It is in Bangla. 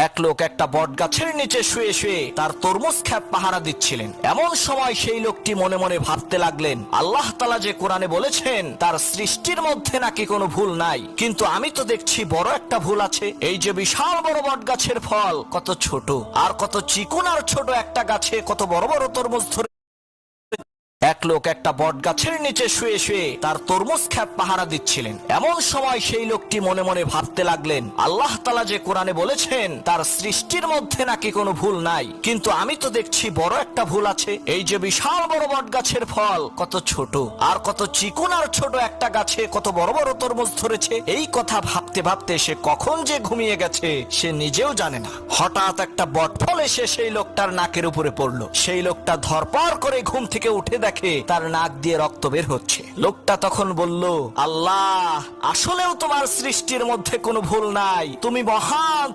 এক লোক একটা বট গাছের নিচে শুয়ে শুয়ে তার তরমুজ খ্যাপ পাহারা দিচ্ছিলেন। এমন সময় সেই লোকটি মনে মনে ভাবতে লাগলেন, আল্লাহ তাআলা যে কোরআনে বলেছেন তার সৃষ্টির মধ্যে নাকি কোনো ভুল নাই, কিন্তু আমি তো দেখছি বড় একটা ভুল আছে। এই যে বিশাল বড় বট গাছের ফল কত ছোট, আর কত চিকন আর ছোট একটা গাছে কত বড় বড় তরমুজ ধরে। এক লোক একটা বট গাছের নিচে শুয়ে শুয়ে তার তরমুজ খ্যাপ পাহারা দিচ্ছিলেন। এমন সময় সেই লোকটি মনে মনে ভাবতে লাগলেন, আল্লাহ তাআলা যে কোরআনে বলেছেন তার সৃষ্টির মধ্যে নাকি কোনো ভুল নাই, কিন্তু আমি তো দেখছি বড় একটা ভুল আছে। এই যে বিশাল বড় বট গাছের ফল কত ছোট, আর কত চিকন আর ছোট একটা গাছে কত বড় বড় তরমুজ ধরেছে। এই কথা ভাবতে ভাবতে সে কখন যে ঘুমিয়ে গেছে সে নিজেও জানে না। হঠাৎ একটা বট ফল এসে সেই লোকটার নাকের উপরে পড়লো। সেই লোকটা ধরপড় করে ঘুম থেকে উঠে দেখে তার নাক দিয়ে রক্ত বের হচ্ছে। লোকটা তখন বলল, আল্লাহ, আসলেও তোমার সৃষ্টির মধ্যে কোনো ভুল নাই, তুমি মহান।